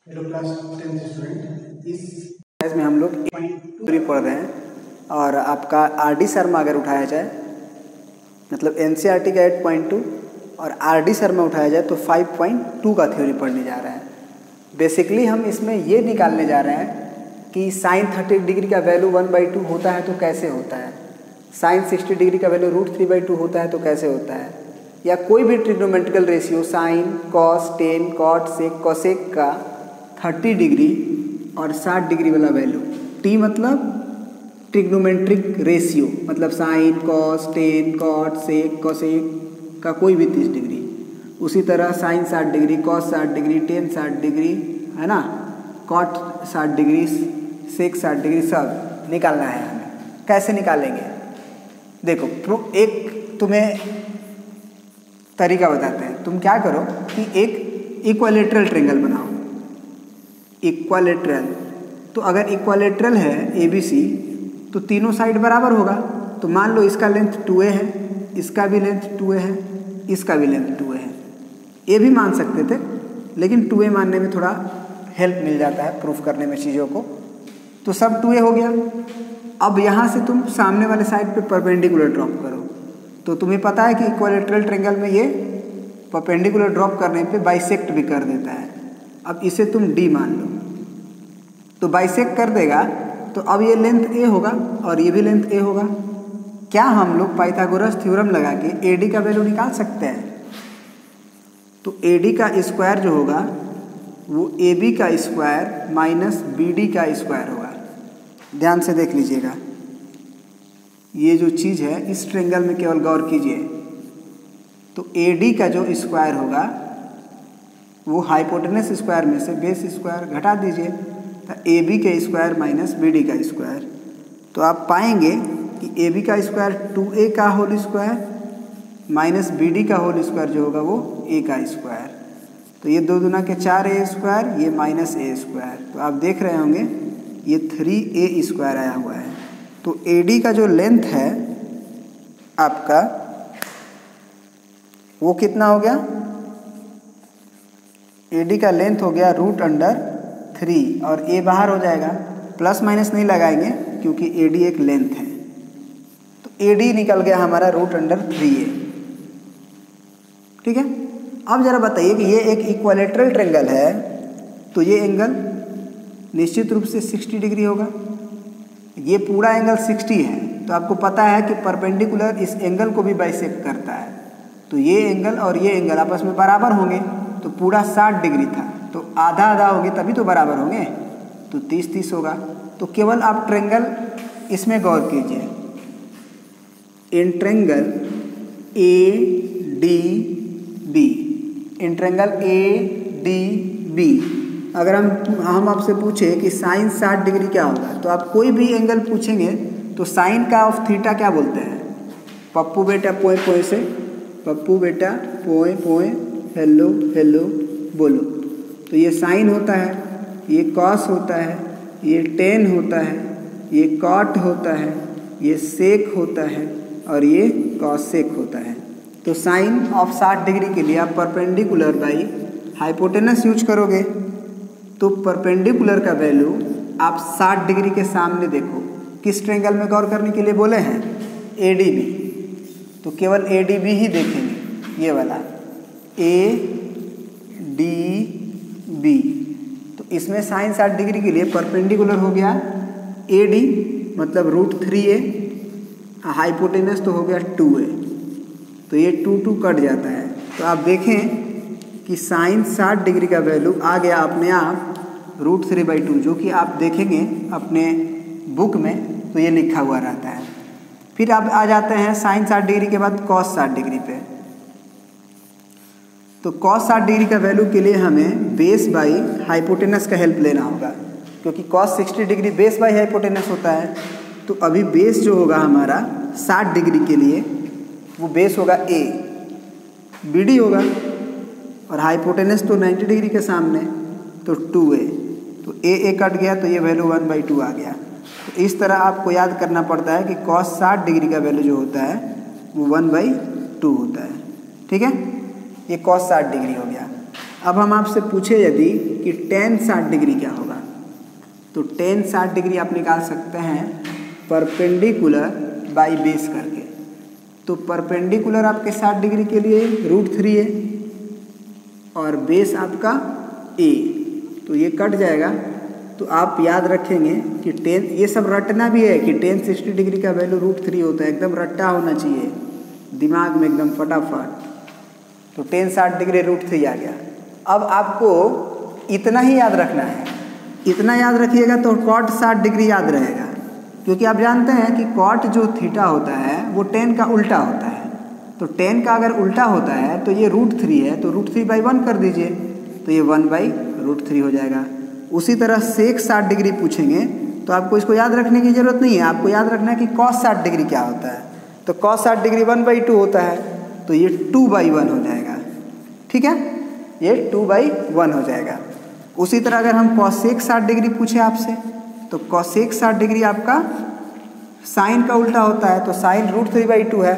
Hello class 10 student, इस class में हम लोग 8.2 पढ़ रहे हैं और आपका आरडी शर्मा अगर उठाया जाए मतलब एनसीईआरटी का 8.2 और आरडी शर्मा उठाया जाए तो 5.2 का थ्योरी पढ़ने जा रहे हैं। बेसिकली हम इसमें ये निकालने जा रहे हैं कि साइन 30 डिग्री का वैल्यू 1/2 होता है तो कैसे होता है, साइन 60 डिग्री का वैल्यू √3/2 होता है तो कैसे होता है, या कोई भी trigonometrical ratio sine cos tan cot sec cosec का 30 डिग्री और 60 डिग्री वाला वैल्यू, टी मतलब ट्रिग्नोमेट्रिक रेशियो मतलब sine cos tan cot sec cosec का कोई भी 30 डिग्री, उसी तरह sine 60 degree cos 60 degree tan 60 degree है ना, कॉट 60 डिग्री सेक 60 डिग्री सब निकालना है हमें। कैसे निकालेंगे देखो, एक तुम्हें तरीका बताते हैं। तुम क्या करो कि एक इक्विलैटरल ट्रायंगल बनाओ। इक्विलैटरल तो अगर इक्विलैटरल है ABC तो तीनों साइड बराबर होगा। तो मान लो इसका लेंथ 2a है, इसका भी लेंथ 2a है, इसका भी लेंथ 2a है। ये भी मान सकते थे लेकिन 2a मानने में थोड़ा हेल्प मिल जाता है प्रूफ करने में चीज़ों को। तो सब 2a हो गया। अब यहाँ से तुम सामने वाले साइड पे परपेंडिकुलर ड्रॉप करो। तो तुम्हें पता है कि इक्विलैटरल ट्रायंगल में ये परपेंडिकुलर ड्रॉप करने पे बाइसेक्ट भी कर देता है। अब इसे तुम D मान लो तो बाइसेक्ट कर देगा, तो अब ये लेंथ A होगा और ये भी लेंथ A होगा। क्या हम लोग पाइथागोरस थ्योरम लगा के AD का वैल्यू निकाल सकते हैं? तो AD का स्क्वायर जो होगा वो AB का स्क्वायर माइनस BD का स्क्वायर होगा। ध्यान से देख लीजिएगा, ये जो चीज़ है इस ट्रायंगल में केवल गौर कीजिए। तो AD का जो स्क्वायर होगा वो हाइपोटेनस स्क्वायर में से बेस स्क्वायर घटा दीजिए, तो AB के स्क्वायर माइनस BD का स्क्वायर। तो आप पाएंगे कि AB का स्क्वायर 2A का होल स्क्वायर माइनस BD का होल स्क्वायर जो होगा वो A का स्क्वायर। तो ये 2 दूना के 4A स्क्वायर, ये माइनस A स्क्वायर। तो आप देख रहे होंगे ये 3A स्क्वायर आया हुआ है। तो AD का जो लेंथ है आपका वो कितना हो गया? AD का लेंथ हो गया √3 और A बाहर हो जाएगा, प्लस माइनस नहीं लगाएंगे क्योंकि AD एक लेंथ है। तो AD निकल गया हमारा √3A। ठीक है। अब जरा बताइए कि ये एक इक्विलैटरल ट्रायंगल है तो ये एंगल निश्चित रूप से 60 डिग्री होगा। ये पूरा एंगल 60 है तो आपको पता है कि परपेंडिकुलर इस एंगल को भी बाइसेक्ट करता है। तो ये एंगल और ये एंगल आपस में बराबर होंगे, तो पूरा 60 डिग्री था तो आधा आधा होंगे तभी तो बराबर होंगे, तो 30-30 होगा। तो केवल आप ट्रायंगल इसमें गौर कीजिए, in triangle ADB, in triangle ADB अगर हम आपसे पूछे कि साइन 60 डिग्री क्या होगा तो आप कोई भी एंगल पूछेंगे तो साइन का ऑफ थीटा क्या बोलते हैं? पप्पू बेटा पोए पोए से, पप्पू बेटा पोए पोए हेलो हेलो बोलो। तो ये साइन होता है, ये कॉस होता है, ये टेन होता है, ये कॉट होता है, ये सेक होता है और ये कॉसेक होता है। तो साइन ऑफ 60 डिग्री के लिए आप परपेंडिकुलर बाई हाइपोटेनस यूज करोगे। तो परपेंडिकुलर का वैल्यू आप 60 डिग्री के सामने देखो। किस ट्रायंगल में गौर करने के लिए बोले हैं? ADB। तो केवल ADB ही देखेंगे, ये वाला ADB। तो इसमें साइन 60 डिग्री के लिए परपेंडिकुलर हो गया AD मतलब √3A, हाइपोटेनस तो हो गया 2A। तो ये 2 कट जाता है। तो आप देखें कि साइन 60 डिग्री का वैल्यू आ गया अपने आप √3/2, जो कि आप देखेंगे अपने बुक में तो ये लिखा हुआ रहता है। फिर आप आ जाते हैं साइन 60 डिग्री के बाद कॉस 60 डिग्री पे। तो कॉस 60 डिग्री का वैल्यू के लिए हमें बेस बाई हाइपोटेनस का हेल्प लेना होगा, क्योंकि cos 60 degree base by hypotenuse होता है। तो अभी बेस जो होगा हमारा 60 डिग्री के लिए वो बेस होगा A, BD होगा और हाइपोटेनस तो 90 डिग्री के सामने तो 2A। तो A कट गया तो ये वैल्यू 1/2 आ गया। तो इस तरह आपको याद करना पड़ता है कि cos 60 डिग्री का वैल्यू जो होता है वो 1/2 होता है। ठीक है, ये cos 60 डिग्री हो गया। अब हम आपसे पूछे यदि कि tan 60 डिग्री क्या होगा, तो tan 60 डिग्री आप निकाल सकते हैं परपेंडिकुलर बाई बेस करके। तो परपेंडिकुलर आपके 60 डिग्री के लिए √3 है और बेस आपका a, तो ये कट जाएगा। तो आप याद रखेंगे कि tan, ये सब रटना भी है कि tan 60 डिग्री का वैल्यू √3 होता है, एकदम रट्टा होना चाहिए दिमाग में एकदम फटाफट। तो tan 60 डिग्री √3 आ गया। अब आपको इतना ही याद रखना है, इतना याद रखिएगा तो cot 60 डिग्री याद रहेगा, क्योंकि आप जानते हैं कि cot जो थीटा होता है वो tan का उल्टा होता है। तो tan का अगर उल्टा होता है तो ये √3 है, तो √3/1 कर दीजिए, तो ये 1/√3 हो जाएगा। उसी तरह sec 60 डिग्री पूछेंगे तो आपको इसको याद रखने की ज़रूरत नहीं है, आपको याद रखना है कि cos 60 डिग्री क्या होता है। तो cos 60 डिग्री 1/2 होता है, तो ये 2/1 हो जाएगा। ठीक है, ये 2/1 हो जाएगा। उसी तरह अगर हम cosec 60 डिग्री पूछे आपसे, तो cosec 60 डिग्री आपका साइन का उल्टा होता है, तो साइन √3/2 है,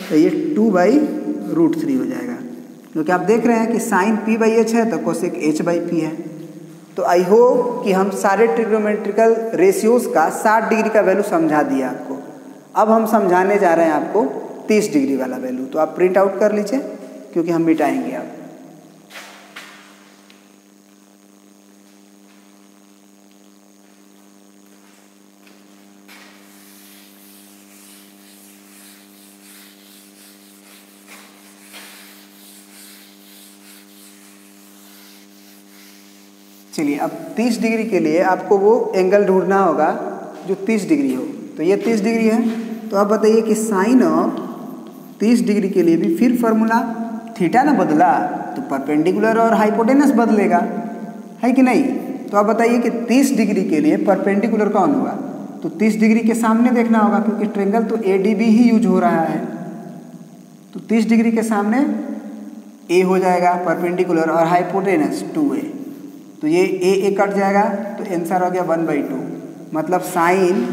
तो ये 2/√3 हो जाएगा। क्योंकि आप देख रहे हैं कि साइन p/h है तो कोसेक h/p है। तो आई होप कि हम सारे ट्रिग्नोमेट्रिकल रेशियोज का 60 डिग्री का वैल्यू समझा दिया आपको। अब हम समझाने जा रहे हैं आपको 30 डिग्री वाला वैल्यू, तो आप प्रिंट आउट कर लीजिए क्योंकि हम मिटाएंगे आप। चलिए, अब 30 डिग्री के लिए आपको वो एंगल ढूंढना होगा जो 30 डिग्री हो। तो ये 30 डिग्री है, तो आप बताइए कि साइन ऑफ 30 डिग्री के लिए भी फिर फॉर्मूला थीटा ना बदला तो परपेंडिकुलर और हाइपोटेनस बदलेगा, है कि नहीं। तो आप बताइए कि 30 डिग्री के लिए परपेंडिकुलर कौन होगा, तो 30 डिग्री के सामने देखना होगा क्योंकि ट्रेंगल तो ADB ही यूज हो रहा है। तो 30 डिग्री के सामने A हो जाएगा परपेंडिकुलर और हाइपोटेनस 2A, तो ये A कट जाएगा, तो आंसर हो गया 1/2। मतलब साइन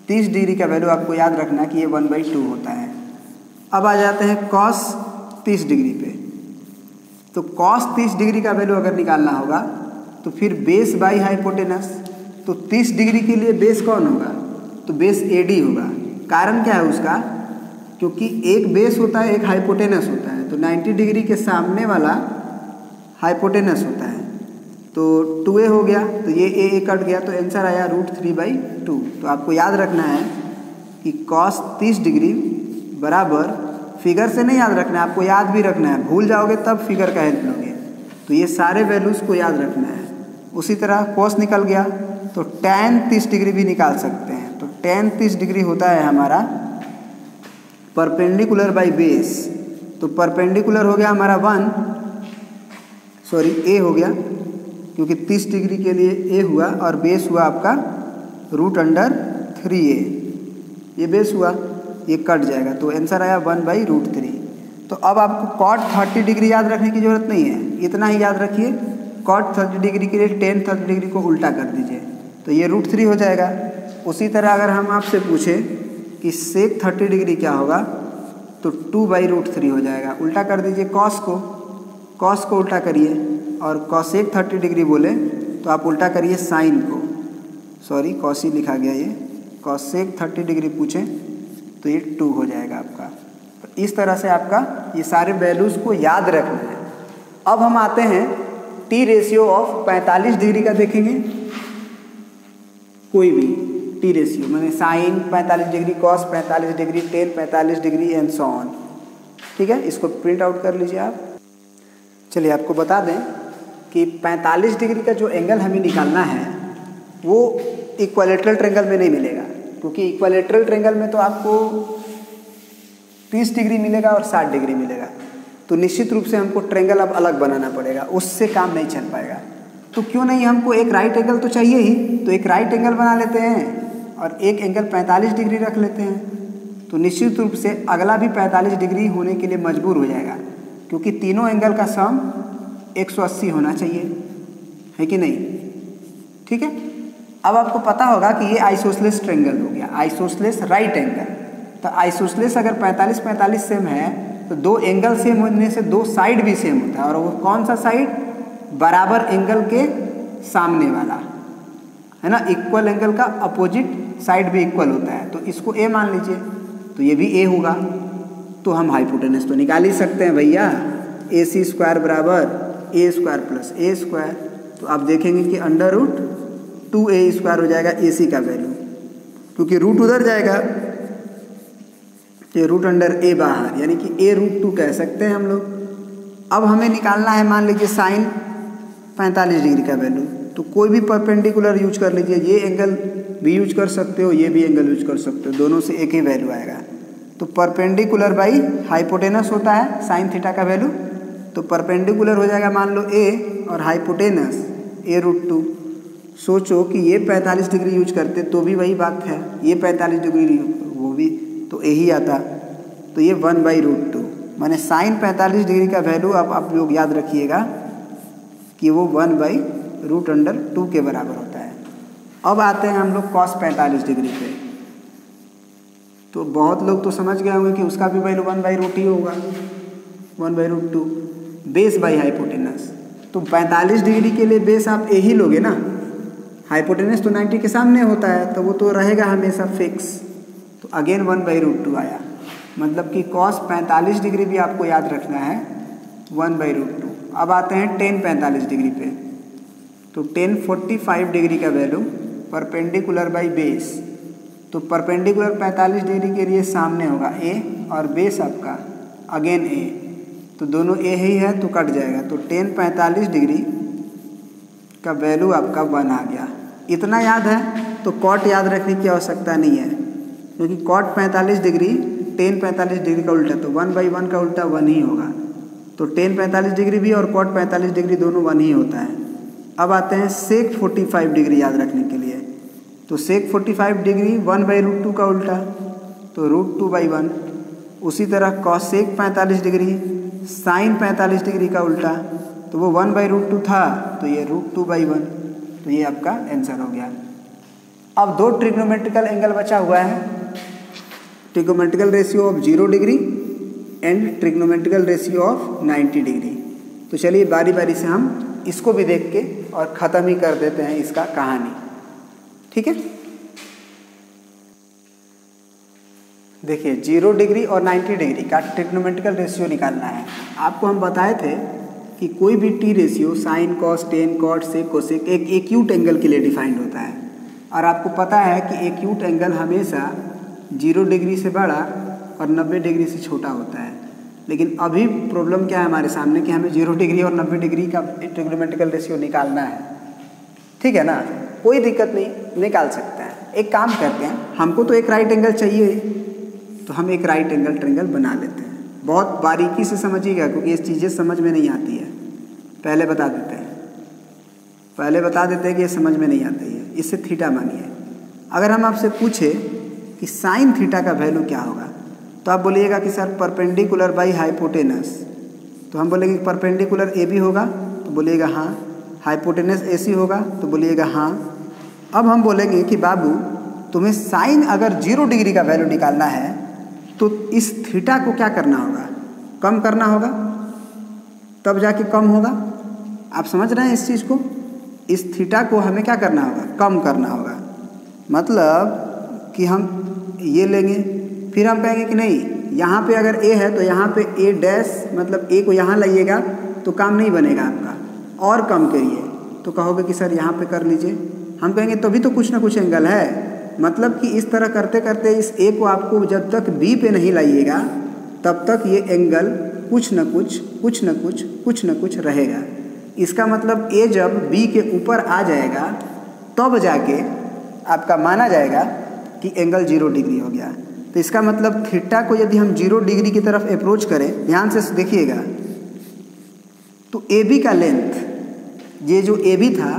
30 डिग्री का वैल्यू आपको याद रखना कि ये 1/2 होता है। अब आ जाते हैं cos 30 डिग्री पे। तो cos 30 डिग्री का वैल्यू अगर निकालना होगा तो फिर बेस बाई हाइपोटेनस। तो 30 डिग्री के लिए बेस कौन होगा, तो बेस AD होगा। कारण क्या है उसका, क्योंकि एक बेस होता है एक हाइपोटेनस होता है, तो 90 डिग्री के सामने वाला हाइपोटेनस होता है। तो 2A हो गया, तो ये A कट गया, तो आंसर आया √3/2। तो आपको याद रखना है कि cos 30 डिग्री बराबर, फिगर से नहीं याद रखना है, आपको याद भी रखना है, भूल जाओगे तब फिगर का हेल्प लोगे। तो ये सारे वैल्यूज़ को याद रखना है। उसी तरह cos निकल गया तो tan 30 डिग्री भी निकाल सकते हैं। तो tan 30 डिग्री होता है हमारा परपेंडिकुलर बाई बेस। तो परपेंडिकुलर हो गया हमारा A हो गया क्योंकि 30 डिग्री के लिए A हुआ और बेस हुआ आपका √3A। ये बेस हुआ, ये कट जाएगा, तो आंसर आया 1/√3। तो अब आपको cot 30 डिग्री याद रखने की ज़रूरत नहीं है, इतना ही याद रखिए cot 30 डिग्री के लिए tan 30 डिग्री को उल्टा कर दीजिए, तो ये √3 हो जाएगा। उसी तरह अगर हम आपसे पूछें कि sec 30 डिग्री क्या होगा, तो 2/√3 हो जाएगा। उल्टा कर दीजिए cos को उल्टा करिए, और cosec 30 डिग्री बोले तो आप उल्टा करिए साइन को, सॉरी cos ही लिखा गया, ये cosec 30 डिग्री पूछें तो ये 2 हो जाएगा आपका। तो इस तरह से आपका ये सारे वैल्यूज़ को याद रखना है। अब हम आते हैं T रेशियो ऑफ 45 डिग्री का देखेंगे। कोई भी T रेशियो मैंने sine 45 degree, cos 45 degree, tan 45 degree and so on. ठीक है, इसको प्रिंट आउट कर लीजिए आप। चलिए, आपको बता दें कि 45 डिग्री का जो एंगल हमें निकालना है वो इक्विलैटरल ट्रायंगल में नहीं मिलेगा, क्योंकि इक्विलैटरल ट्रायंगल में तो आपको 30 डिग्री मिलेगा और 60 डिग्री मिलेगा। तो निश्चित रूप से हमको ट्रायंगल अब अलग बनाना पड़ेगा, उससे काम नहीं चल पाएगा। तो क्यों नहीं, हमको एक राइट एंगल तो चाहिए ही, तो एक राइट एंगल बना लेते हैं और एक एंगल 45 डिग्री रख लेते हैं। तो निश्चित रूप से अगला भी 45 डिग्री होने के लिए मजबूर हो जाएगा, क्योंकि तीनों एंगल का सम 180 होना चाहिए, है कि नहीं। ठीक है, अब आपको पता होगा कि ये आइसोसेलेस ट्रायंगल हो गया, आइसोसेलेस राइट एंगल। तो आइसोसेलेस अगर 45-45 सेम है तो दो एंगल सेम होने से दो साइड भी सेम होता है, और वो कौन सा साइड? बराबर एंगल के सामने वाला, है ना। इक्वल एंगल का अपोजिट साइड भी इक्वल होता है, तो इसको ए मान लीजिए, तो ये भी ए होगा। तो हम हाइपोटेनस तो निकाल ही सकते हैं भैया, ए सी स्क्वायर बराबर ए स्क्वायर प्लस ए स्क्वायर। तो आप देखेंगे कि अंडर रूट 2a स्क्वायर हो जाएगा ए सी का वैल्यू, क्योंकि रूट उधर जाएगा, ये रूट अंडर ए बाहर, यानी कि ए रूट 2 कह सकते हैं हम लोग। अब हमें निकालना है मान लीजिए साइन 45 डिग्री का वैल्यू, तो कोई भी परपेंडिकुलर यूज कर लीजिए, ये एंगल भी यूज कर सकते हो, ये भी एंगल यूज कर सकते हो, दोनों से एक ही वैल्यू आएगा। तो परपेंडिकुलर बाई हाइपोटेनस होता है साइन थीटा का वैल्यू, तो परपेंडिकुलर हो जाएगा मान लो ए और हाइपोटेनस ए रूट 2। सोचो कि ये 45 डिग्री यूज करते तो भी वही बात है, ये 45 डिग्री वो भी तो यही आता, तो ये 1/√2 माने साइन 45 डिग्री का वैल्यू अब आप लोग याद रखिएगा कि वो 1/√2 के बराबर होता है। अब आते हैं हम लोग कॉस 45 डिग्री पे, तो बहुत लोग तो समझ गए होंगे कि उसका भी वैल्यू 1/√2 ही होगा, 1/√2 बेस बाई हाइपोटेनस। तो 45 डिग्री के लिए बेस आप ए ही लोगे ना, हाइपोटेनस तो 90 के सामने होता है, तो वो तो रहेगा हमेशा फिक्स। तो अगेन 1/√2 आया, मतलब कि कॉस 45 डिग्री भी आपको याद रखना है 1/√2। अब आते हैं टेन 45 डिग्री पे, तो टेन 45 डिग्री का वैल्यू परपेंडिकुलर बाई बेस, तो परपेंडिकुलर 45 डिग्री के लिए सामने होगा ए और बेस आपका अगेन ए, तो दोनों ए ही है तो कट जाएगा, तो टेन 45 डिग्री का वैल्यू आपका 1 आ गया। इतना याद है तो कॉट याद रखने की आवश्यकता नहीं है, क्योंकि कॉट 45 डिग्री टेन 45 डिग्री का उल्टा, तो 1/1 का उल्टा 1 ही होगा, तो टेन 45 डिग्री भी और कॉट 45 डिग्री दोनों 1 ही होता है। अब आते हैं सेक 45 डिग्री याद रखने के लिए, तो सेक 45 डिग्री 1/√2 का उल्टा, तो √2/1। उसी तरह कॉसेक 45 डिग्री साइन 45 डिग्री का उल्टा, तो वो 1/√2 था, तो ये √2/1, तो ये आपका आंसर हो गया। अब दो ट्रिग्नोमेट्रिकल एंगल बचा हुआ है, trigonometrical ratio of 0 degree and trigonometrical ratio of 90 degree. तो चलिए बारी बारी से हम इसको भी देख के और ख़त्म ही कर देते हैं इसका कहानी, ठीक है। देखिए 0 डिग्री और 90 डिग्री का ट्रिग्नोमेट्रिकल रेशियो निकालना है। आपको हम बताए थे कि कोई भी T ratio sine cos tan cot sec cosec एक एक्यूट एंगल के लिए डिफाइंड होता है, और आपको पता है कि एक्यूट एंगल हमेशा 0 डिग्री से बड़ा और 90 डिग्री से छोटा होता है। लेकिन अभी प्रॉब्लम क्या है हमारे सामने कि हमें 0 डिग्री और 90 डिग्री का ट्रिग्नोमेट्रिकल रेशियो निकालना है, ठीक है ना। कोई दिक्कत नहीं, निकाल सकते हैं। एक काम करते हैं, हमको तो एक राइट एंगल चाहिए, तो हम एक राइट एंगल ट्रायंगल बना लेते हैं। बहुत बारीकी से समझिएगा, क्योंकि ये चीज़ें समझ में नहीं आती है। पहले बता देते हैं कि ये समझ में नहीं आती है। इससे थीटा मानिए, अगर हम आपसे पूछे कि साइन थीटा का वैल्यू क्या होगा, तो आप बोलिएगा कि सर परपेंडिकुलर बाई हाइपोटेनस, तो हम बोलेंगे परपेंडिकुलर ए बी होगा, तो बोलिएगा हाँ। हाइपोटेनस ए सी होगा, तो बोलिएगा हाँ। अब हम बोलेंगे कि बाबू तुम्हें साइन अगर 0 डिग्री का वैल्यू निकालना है, तो इस थीटा को क्या करना होगा? कम करना होगा, तब जाके कम होगा। आप समझ रहे हैं इस चीज़ को? इस थीटा को हमें क्या करना होगा? कम करना होगा। मतलब कि हम ये लेंगे, फिर हम कहेंगे कि नहीं, यहाँ पे अगर ए है तो यहाँ पे ए डैश, मतलब ए को यहाँ लाइएगा तो काम नहीं बनेगा आपका, और कम करिए, तो कहोगे कि सर यहाँ पे कर लीजिए। हम कहेंगे तभी तो कुछ ना कुछ एंगल है। मतलब कि इस तरह करते करते इस ए को आपको जब तक बी पे नहीं लाइएगा, तब तक ये एंगल कुछ न कुछ रहेगा। इसका मतलब ए जब बी के ऊपर आ जाएगा, तब जाके आपका माना जाएगा कि एंगल 0 डिग्री हो गया। तो इसका मतलब थीटा को यदि हम 0 डिग्री की तरफ अप्रोच करें, ध्यान से देखिएगा, तो ए बी का लेंथ, ये जो ए बी था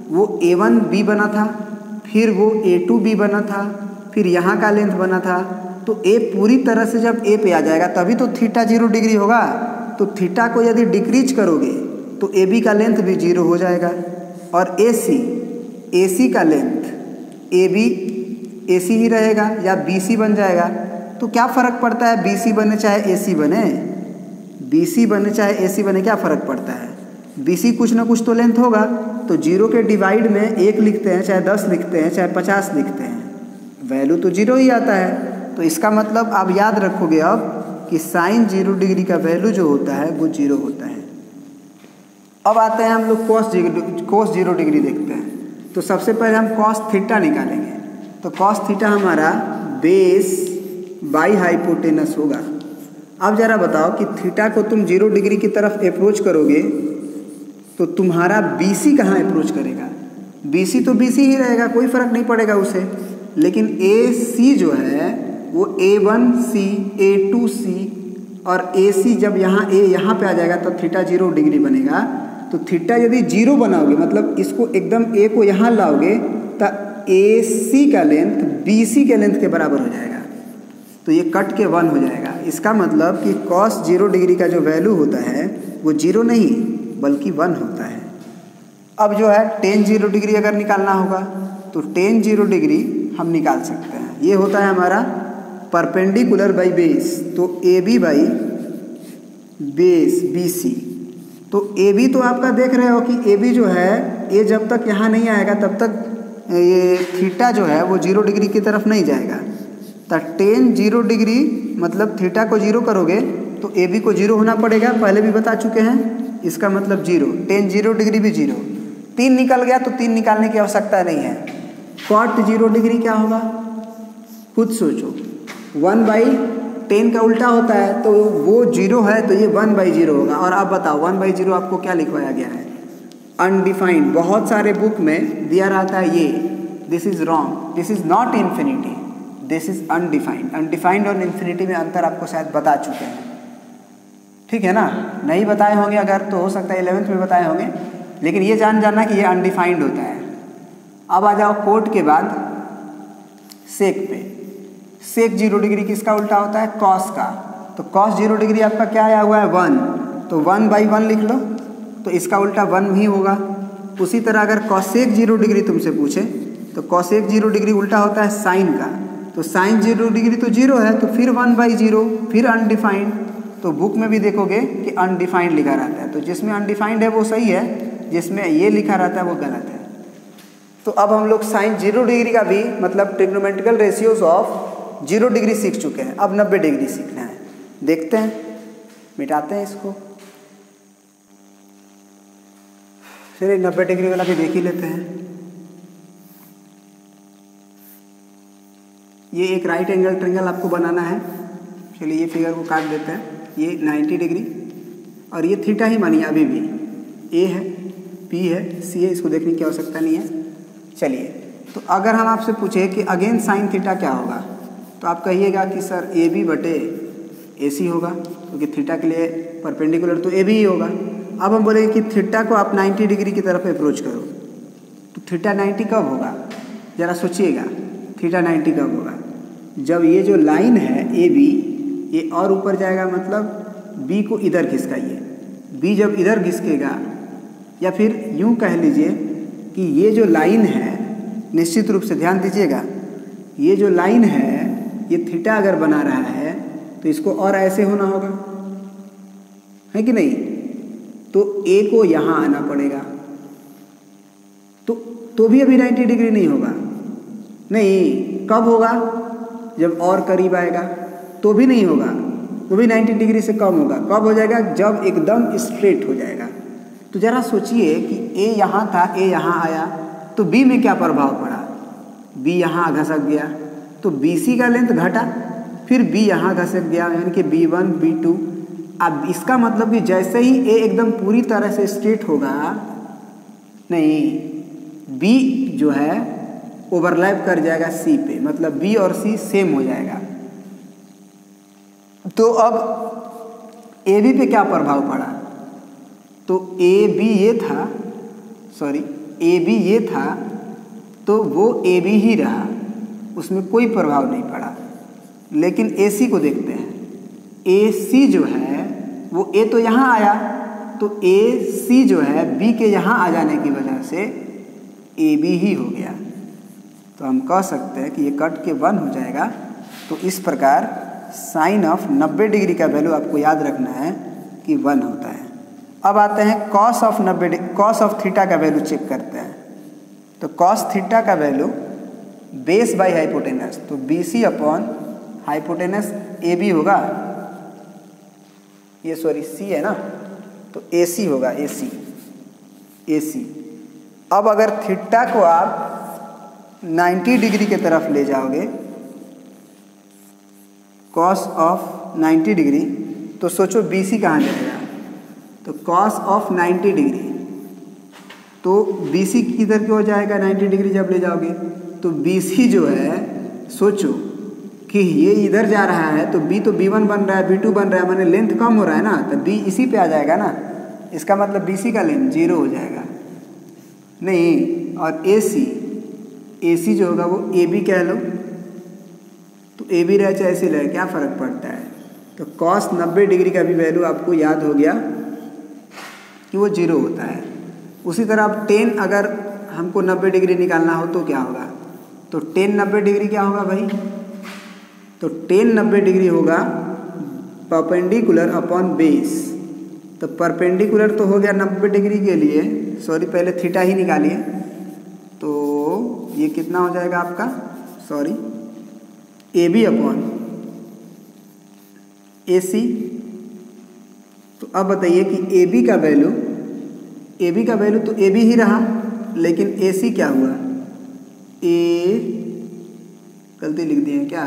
वो A1B बना था, फिर वो A2B बना था, फिर यहाँ का लेंथ बना था। तो A पूरी तरह से जब A पे आ जाएगा तभी तो थीटा 0 डिग्री होगा। तो थीटा को यदि डिक्रीज करोगे तो AB का लेंथ भी 0 हो जाएगा, और AC का लेंथ AB AC ही रहेगा या BC बन जाएगा। तो क्या फ़र्क पड़ता है BC बने चाहे AC बने, BC बने चाहे AC बने क्या फ़र्क पड़ता है, BC कुछ ना कुछ तो लेंथ होगा। तो 0 के डिवाइड में 1 लिखते हैं, चाहे 10 लिखते हैं, चाहे 50 लिखते हैं, वैल्यू तो 0 ही आता है। तो इसका मतलब आप याद रखोगे अब कि साइन 0 डिग्री का वैल्यू जो होता है वो 0 होता है। अब आते हैं हम लोग cos 0 डिग्री देखते हैं। तो सबसे पहले हम cos थीटा निकालेंगे। तो cos थीटा हमारा बेस बाई हाइपोटेनस होगा। अब ज़रा बताओ कि थीटा को तुम 0 डिग्री की तरफ अप्रोच करोगे तो तुम्हारा BC कहाँ अप्रोच करेगा? BC तो BC ही रहेगा, कोई फ़र्क नहीं पड़ेगा उसे। लेकिन AC जो है वो A1C A2C और AC जब यहाँ A यहाँ पे आ जाएगा तो थीटा 0 डिग्री बनेगा। तो थीटा यदि 0 बनाओगे मतलब इसको एकदम A को यहाँ लाओगे तो AC का लेंथ BC के लेंथ के बराबर हो जाएगा। तो ये कट के 1 हो जाएगा। इसका मतलब कि cos 0 डिग्री का जो वैल्यू होता है वो 0 नहीं बल्कि 1 होता है। अब जो है tan 0 डिग्री अगर निकालना होगा तो tan 0 डिग्री हम निकाल सकते हैं। ये होता है हमारा परपेंडिकुलर बाई बेस। तो AB बाई बेस BC। तो AB तो आपका देख रहे हो कि AB जो है A जब तक यहाँ नहीं आएगा तब तक ये थीटा जो है वो 0 डिग्री की तरफ नहीं जाएगा। तो tan 0 डिग्री मतलब थीटा को 0 करोगे तो AB को 0 होना पड़ेगा, पहले भी बता चुके हैं। इसका मतलब 0, tan 0 डिग्री भी 0। 3 निकल गया तो 3 निकालने की आवश्यकता नहीं है। cot 0 डिग्री क्या होगा खुद सोचो। 1/10 का उल्टा होता है तो वो 0 है तो ये 1/0 होगा। और आप बताओ 1/0 आपको क्या लिखवाया गया है? अनडिफाइंड। बहुत सारे बुक में दिया रहता है ये, this is wrong, this is not infinity, this is undefined. Undefined और इन्फिनिटी में अंतर आपको शायद बता चुके हैं, ठीक है ना? नहीं बताए होंगे अगर तो हो सकता है 11th में बताए होंगे, लेकिन ये जानना कि ये अनडिफाइंड होता है। अब आ जाओ कोट के बाद सेक पे। सेक 0 डिग्री किसका उल्टा होता है? कॉस का। तो cos 0 डिग्री आपका क्या आया हुआ है? 1। तो 1/1 लिख लो तो इसका उल्टा 1 ही होगा। उसी तरह अगर cosec 0 डिग्री तुमसे पूछे तो cosec 0 डिग्री उल्टा होता है साइन का। तो साइन 0 डिग्री तो 0 है तो फिर 1/0, फिर अनडिफाइंड। तो बुक में भी देखोगे कि अनडिफाइंड लिखा रहता है। तो जिसमें अनडिफाइंड है वो सही है, जिसमें ये लिखा रहता है वो गलत है। तो अब हम लोग साइन 0 डिग्री का भी मतलब ट्रिग्नोमेट्रिकल रेशियोज ऑफ 0 डिग्री सीख चुके हैं। अब 90 डिग्री सीखना है। देखते हैं, मिटाते हैं इसको। चलिए 90 डिग्री वाला भी देख ही लेते हैं। ये एक राइट एंगल ट्रायंगल आपको बनाना है। चलिए ये फिगर को काट देते हैं। ये 90 डिग्री और ये थीटा ही मानिए अभी भी। ए है, बी है, सी है, इसको देखने की आवश्यकता नहीं है। चलिए तो अगर हम आपसे पूछे कि अगेन साइन थीटा क्या होगा तो आप कहिएगा कि सर ए बी बटे ए सी होगा, क्योंकि थीटा के लिए परपेंडिकुलर तो ए बी ही होगा। अब हम बोलेंगे कि थीटा को आप 90 डिग्री की तरफ अप्रोच करो तो थीटा 90 कब होगा? ज़रा सोचिएगा, थीटा 90 कब होगा? जब ये जो लाइन है ए बी ये और ऊपर जाएगा, मतलब बी को इधर खिसकाइए। बी जब इधर खिसकेगा, या फिर यूँ कह लीजिए कि ये जो लाइन है, निश्चित रूप से ध्यान दीजिएगा, ये जो लाइन है ये थीटा अगर बना रहा है तो इसको और ऐसे होना होगा, है कि नहीं? तो ए को यहाँ आना पड़ेगा। तो भी अभी 90 डिग्री नहीं होगा। नहीं, कब होगा? जब और करीब आएगा। तो भी नहीं होगा, तो भी 90 डिग्री से कम होगा। कब हो जाएगा? जब एकदम स्ट्रेट हो जाएगा। तो ज़रा सोचिए कि ए यहाँ था, ए यहाँ आया, तो बी में क्या प्रभाव पड़ा? बी यहाँ घसक गया तो BC का लेंथ घटा, फिर बी यहाँ घसक गया, यानी कि B1 B2। अब इसका मतलब कि जैसे ही ए एकदम पूरी तरह से स्ट्रेट होगा, नहीं, बी जो है ओवरलैप कर जाएगा सी पे, मतलब बी और सी सेम हो जाएगा। तो अब ए बी पे क्या प्रभाव पड़ा? तो ए बी ये था, सॉरी ए बी ये था तो वो ए बी ही रहा, उसमें कोई प्रभाव नहीं पड़ा। लेकिन ए सी को देखते हैं। ए सी जो है वो ए तो यहाँ आया, तो ए सी जो है बी के यहाँ आ जाने की वजह से ए बी ही हो गया। तो हम कह सकते हैं कि ये कट के 1 हो जाएगा। तो इस प्रकार साइन ऑफ 90 डिग्री का वैल्यू आपको याद रखना है कि 1 होता है। अब आते हैं कॉस ऑफ थीटा का वैल्यू चेक करते हैं। तो कॉस थीटा का वैल्यू बेस बाई हाइपोटेनस, तो BC अपॉन हाइपोटेनस AB होगा, ये सॉरी C है ना, तो AC होगा, AC। अब अगर थीटा को आप 90 डिग्री की तरफ ले जाओगे, कॉस ऑफ 90 डिग्री, तो सोचो BC कहाँ जाएगा, तो कॉस ऑफ 90 डिग्री, तो BC किधर की हो जाएगा 90 डिग्री जब ले जाओगे, तो BC जो है सोचो कि ये इधर जा रहा है, तो B तो B1 बन रहा है, B2 बन रहा है, माने लेंथ कम हो रहा है ना, तो B इसी पे आ जाएगा ना, इसका मतलब BC का लेंथ 0 हो जाएगा नहीं। और AC जो होगा वो AB कह लो, तो AB रहे चाहे AC रहे, क्या फ़र्क पड़ता है। तो कॉस 90 डिग्री का भी वैल्यू आपको याद हो गया कि वो 0 होता है। उसी तरह अब 10 अगर हमको 90 डिग्री निकालना हो तो क्या होगा, तो 10 90 डिग्री क्या होगा भाई, तो 10 90 डिग्री होगा परपेंडिकुलर अपॉन बेस। तो परपेंडिकुलर तो हो गया 90 डिग्री के लिए, सॉरी पहले थीटा ही निकालिए, तो ये कितना हो जाएगा आपका, सॉरी AB अपॉन AC। तो अब बताइए कि AB का वैल्यू तो AB ही रहा, लेकिन AC क्या हुआ, गलती लिख दिए क्या,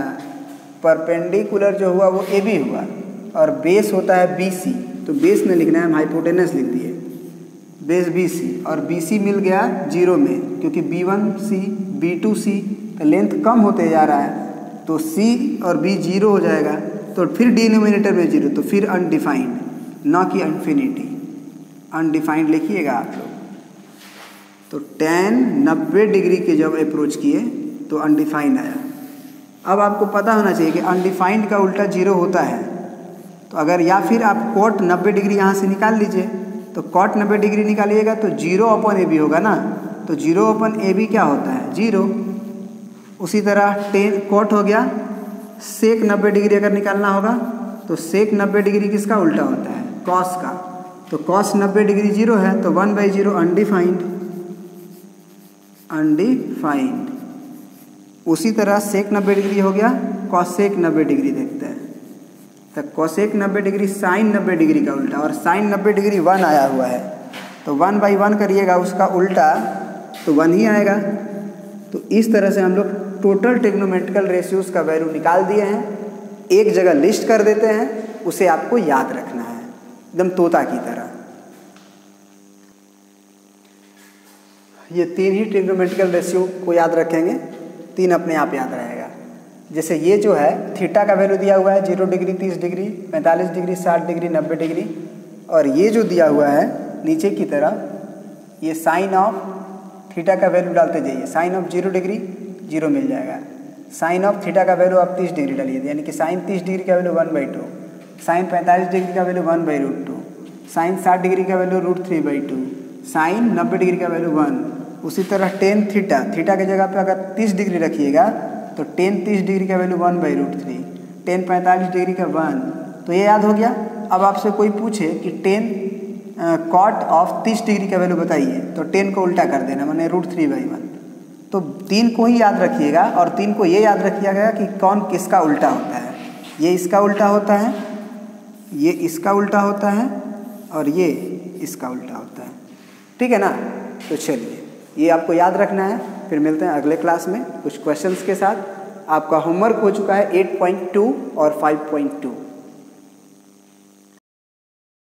परपेंडिकुलर जो हुआ वो AB हुआ, और बेस होता है BC, तो बेस में लिखना है, हम हाइपोटेनस लिख दिए, बेस BC, और BC मिल गया 0 में, क्योंकि B1C B2C का लेंथ कम होते जा रहा है, तो C और B 0 हो जाएगा, तो फिर डिनोमिनेटर में 0, तो फिर अनडिफाइंड, ना कि इन्फिनिटी, अनडिफाइंड लिखिएगा आप लोग। तो 10 90 डिग्री के जब अप्रोच किए तो अनडिफाइंड आया। अब आपको पता होना चाहिए कि अनडिफाइंड का उल्टा 0 होता है, तो अगर या फिर आप कॉट 90 डिग्री यहाँ से निकाल लीजिए, तो कॉट 90 डिग्री निकालिएगा तो 0 अपॉन AB होगा ना, तो 0 अपॉन AB क्या होता है, 0। उसी तरह 10 कॉट हो गया, सेक 90 डिग्री अगर निकालना होगा, तो सेक 90 डिग्री किसका उल्टा होता है, कॉस का, तो कॉस 90 डिग्री 0 है, तो 1/0 अनडिफाइंड। उसी तरह सेक 90 डिग्री हो गया, कॉसेक 90 डिग्री देखते हैं, तो कॉसेक 90 डिग्री साइन 90 डिग्री का उल्टा, और साइन 90 डिग्री 1 आया हुआ है, तो 1/1 करिएगा उसका उल्टा, तो 1 ही आएगा। तो इस तरह से हम लोग टोटल ट्रिग्नोमेट्रिकल रेशियोज का वैल्यू निकाल दिए हैं, एक जगह लिस्ट कर देते हैं, उसे आपको याद रखना है एकदम तोता की तरह। ये 3 ही ट्रिग्नोमेट्रिकल रेशियो को याद रखेंगे, 3 अपने आप याद रहेगा। जैसे ये जो है थीटा का वैल्यू दिया हुआ है 0 degree 30 degree 45 degree 60 degree 90 degree, और ये जो दिया हुआ है नीचे की तरह ये साइन ऑफ थीटा का वैल्यू डालते जाइए, साइन ऑफ 0 डिग्री 0 मिल जाएगा, साइन ऑफ थीटा का वैल्यू आप 30 डिग्री डालिए, यानी कि साइन 30 डिग्री का वैल्यू 1/2, साइन 45 डिग्री का वैल्यू 1/√2, साइन 60 डिग्री का वैल्यू √3/2, साइन 90 डिग्री का वैल्यू 1। उसी तरह टेन थीटा की जगह पे अगर 30 डिग्री रखिएगा तो टेन 30 डिग्री का वैल्यू 1/√3, टेन 45 डिग्री का 1, तो ये याद हो गया। अब आपसे कोई पूछे कि टेन कॉट ऑफ 30 डिग्री का वैल्यू बताइए, तो 10 को उल्टा कर देना, माने √3/1। तो 3 को ही याद रखिएगा, और 3 को ये याद रखिएगा कि कौन किसका उल्टा होता है, ये इसका उल्टा होता है, ये इसका उल्टा होता है, और ये इसका उल्टा होता है, ठीक है ना। तो चलिए ये आपको याद रखना है, फिर मिलते हैं अगले क्लास में कुछ क्वेश्चंस के साथ। आपका होमवर्क हो चुका है 8.2 और 5.2।